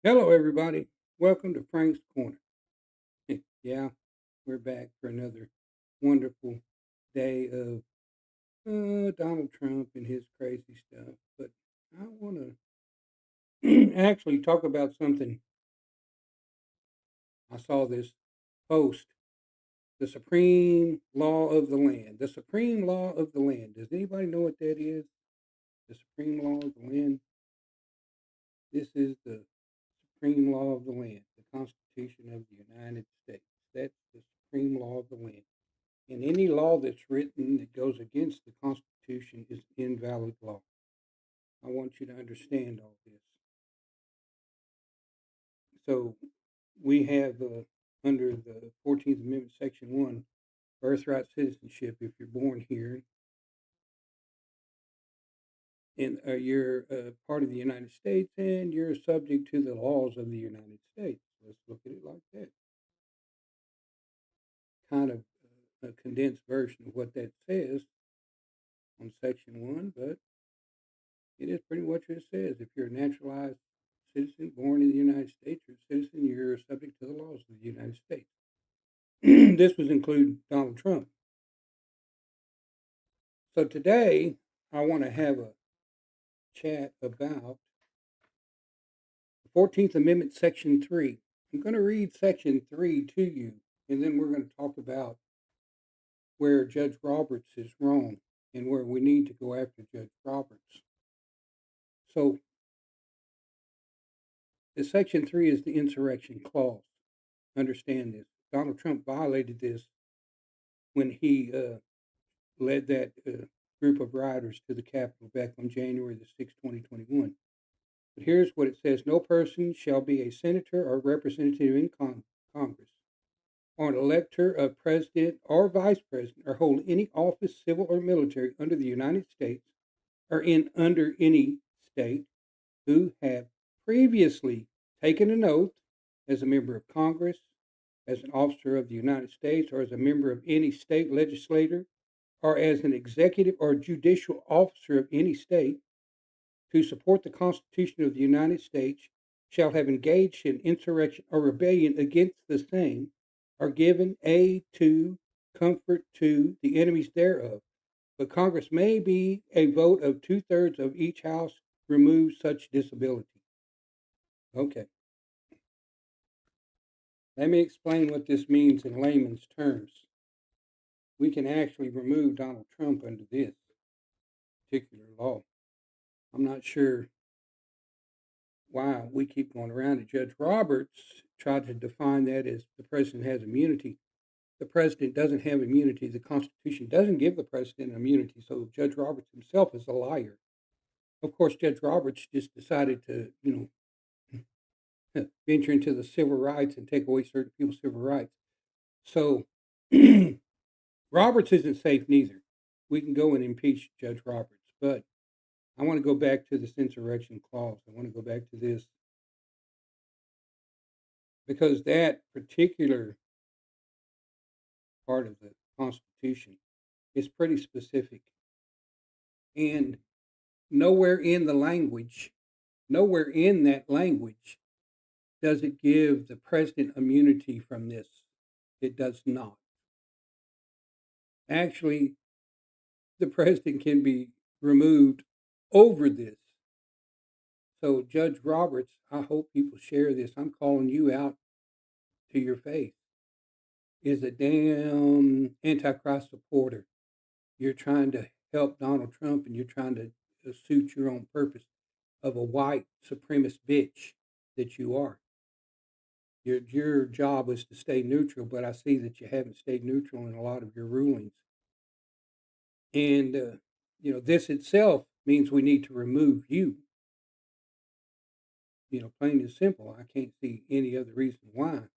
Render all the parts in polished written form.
Hello, everybody. Welcome to Frank's Corner. Yeah, we're back for another wonderful day of Donald Trump and his crazy stuff. But I want to actually talk about something. I saw this post, the Supreme Law of the Land. The Supreme Law of the Land. Does anybody know what that is? The Supreme Law of the Land. This is the Supreme Law of the Land, the Constitution of the United States. That's the Supreme Law of the Land. And any law that's written that goes against the Constitution is invalid law. I want you to understand all this. So we have under the 14th Amendment, Section 1, birthright citizenship. If you're born here and you're part of the United States and you're subject to the laws of the United States. Let's look at it like that. Kind of a condensed version of what that says on Section 1, but it is pretty much what it says. If you're a naturalized citizen born in the United States or a citizen, you're subject to the laws of the United States. This would include Donald Trump. So today, I want to have a chat about the 14th Amendment, Section 3. I'm going to read Section 3 to you, and then we're going to talk about where Judge Roberts is wrong and where we need to go after Judge Roberts. So, the Section 3 is the insurrection clause. Understand this. Donald Trump violated this when he led that group of rioters to the Capitol back on January the 6th, 2021. But here's what it says. No person shall be a senator or representative in Congress or an elector of president or vice president or hold any office, civil or military, under the United States or under any state who have previously taken an oath as a member of Congress, as an officer of the United States, or as a member of any state legislature, or as an executive or judicial officer of any state, to support the Constitution of the United States, shall have engaged in insurrection or rebellion against the same, or given aid to, comfort to the enemies thereof. But Congress may be a vote of 2/3 of each house remove such disability. Okay. Let me explain what this means in layman's terms. We can actually remove Donald Trump under this particular law. I'm not sure why we keep going around it. Judge Roberts tried to define that as the president has immunity. The president doesn't have immunity. The Constitution doesn't give the president immunity. So Judge Roberts himself is a liar. Of course, Judge Roberts just decided to, venture into the civil rights and take away certain people's civil rights. So Roberts isn't safe neither. We can go and impeach Judge Roberts, but I want to go back to this insurrection clause. I want to go back to this because that particular part of the Constitution is pretty specific. And nowhere in the language, nowhere in that language does it give the president immunity from this. It does not. Actually, the president can be removed over this. So, Judge Roberts, I hope people share this. I'm calling you out to your face. Is a damn Antichrist supporter. You're trying to help Donald Trump and you're trying to suit your own purpose of a white supremacist bitch that you are. Your job is to stay neutral, but I see that you haven't stayed neutral in a lot of your rulings. And, this itself means we need to remove you. Plain and simple. I can't see any other reason why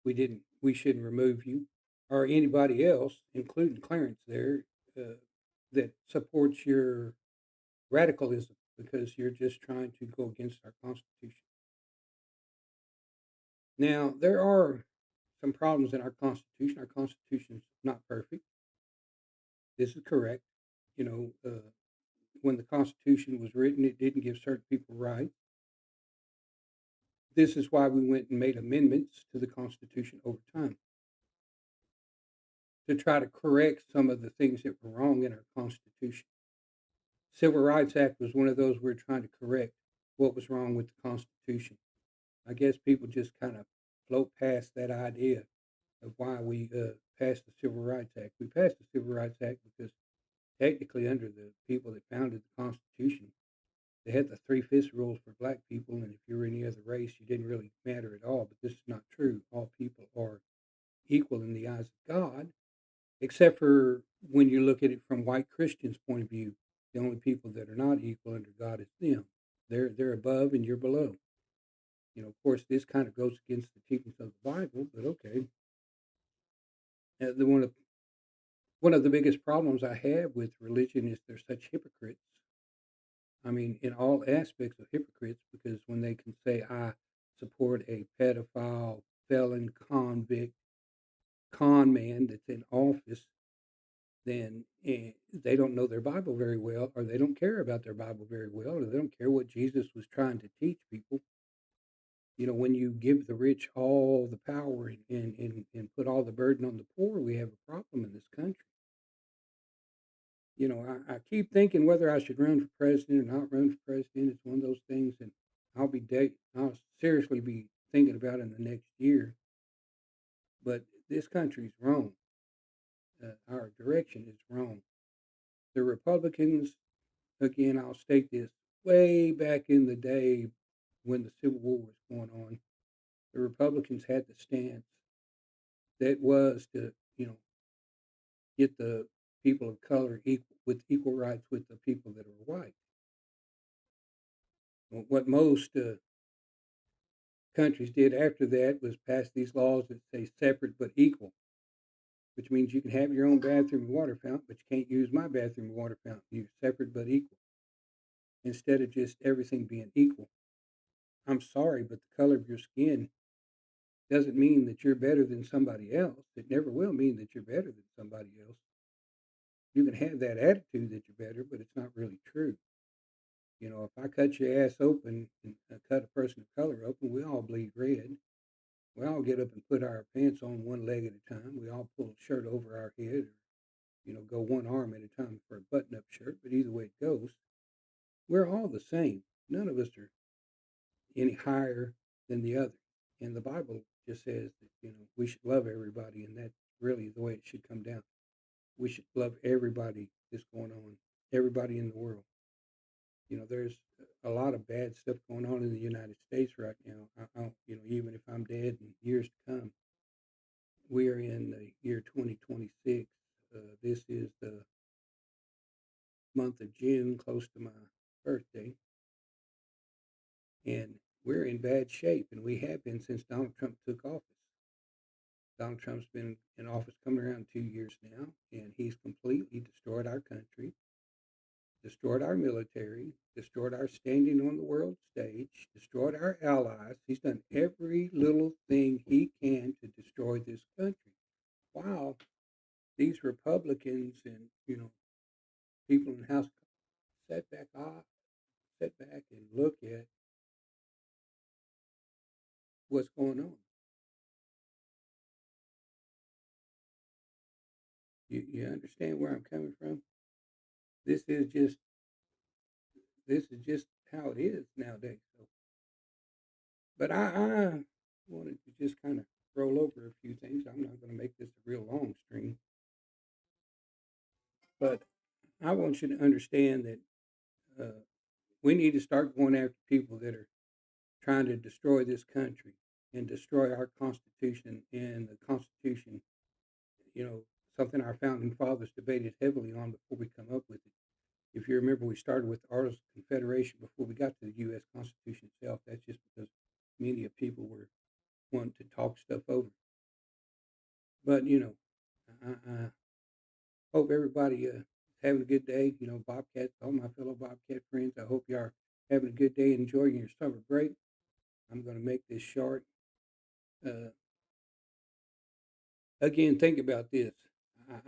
we shouldn't remove you or anybody else, including Clarence there, that supports your radicalism because you're just trying to go against our Constitution. Now, there are some problems in our Constitution. Our Constitution is not perfect. This is correct. When the Constitution was written, it didn't give certain people rights. This is why we went and made amendments to the Constitution over time to try to correct some of the things that were wrong in our Constitution. Civil Rights Act was one of those we're trying to correct what was wrong with the Constitution. I guess people just kind of float past that idea of why we passed the Civil Rights Act. We passed the Civil Rights Act because technically, under the people that founded the Constitution, they had the three-fifths rules for black people, and if you were any other race, you didn't really matter at all. But this is not true. All people are equal in the eyes of God, except for when you look at it from white Christians' point of view. The only people that are not equal under God is them. They're above and you're below. Of course, this kind of goes against the teachings of the Bible, but okay. One of the biggest problems I have with religion is they're such hypocrites. I mean, in all aspects of hypocrites, because when they can say, I support a pedophile, felon, convict, con man that's in office, then they don't know their Bible very well, or they don't care about their Bible very well, or they don't care what Jesus was trying to teach people. When you give the rich all the power and put all the burden on the poor, we have a problem in this country. I keep thinking whether I should run for president or not run for president. It's one of those things, and I'll seriously be thinking about it in the next year. But this country's wrong. Our direction is wrong. The Republicans, again, I'll state this, way back in the day when the Civil War was going on, the Republicans had the stance that was to, get the people of color with equal rights with the people that are white. What most countries did after that was pass these laws that say separate but equal, which means you can have your own bathroom and water fountain, but you can't use my bathroom and water fountain. You're separate but equal, instead of just everything being equal. I'm sorry, but the color of your skin doesn't mean that you're better than somebody else. It never will mean that you're better than somebody else. You can have that attitude that you're better, but it's not really true. If I cut your ass open and cut a person of color open, we all bleed red. We all get up and put our pants on one leg at a time. We all pull a shirt over our head, or go one arm at a time for a button-up shirt. But either way it goes, we're all the same. None of us are any higher than the other. And the Bible just says that we should love everybody, and that's really the way it should come down. We should love everybody that's going on, everybody in the world. There's a lot of bad stuff going on in the United States right now. Even if I'm dead in years to come, we are in the year 2026. This is the month of June, close to my birthday, and we're in bad shape, and we have been since Donald Trump took office. Donald Trump's been in office coming around 2 years now, and he's completely destroyed our country, destroyed our military, destroyed our standing on the world stage, destroyed our allies. He's done every little thing he can to destroy this country. While these Republicans and people in the House sit back and look at what's going on. You understand where I'm coming from? This is just how it is nowadays. So, but I wanted to just kind of roll over a few things. I'm not going to make this a real long stream, but I want you to understand that we need to start going after people that are trying to destroy this country and destroy our Constitution. And the Constitution, something our founding fathers debated heavily on before we come up with it. If you remember, we started with the Articles of Confederation before we got to the U.S. Constitution itself. That's just because many of people were wanting to talk stuff over. But, I hope everybody is having a good day. Bobcat, all my fellow Bobcat friends, I hope you are having a good day, enjoying your summer break. I'm going to make this short. Again, think about this.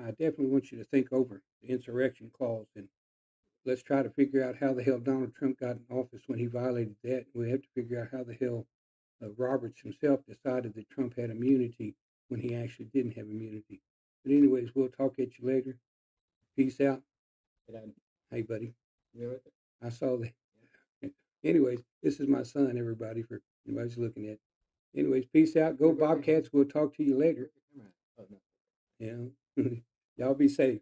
I definitely want you to think over the insurrection clause, and let's try to figure out how the hell Donald Trump got in office when he violated that. We have to figure out how the hell Roberts himself decided that Trump had immunity when he actually didn't have immunity. But anyways, we'll talk at you later. Peace out. Hey, buddy. I saw that. Anyways, this is my son, everybody, for anybody's looking at. Anyways, peace out. Go Bobcats. We'll talk to you later. Yeah. Y'all be safe.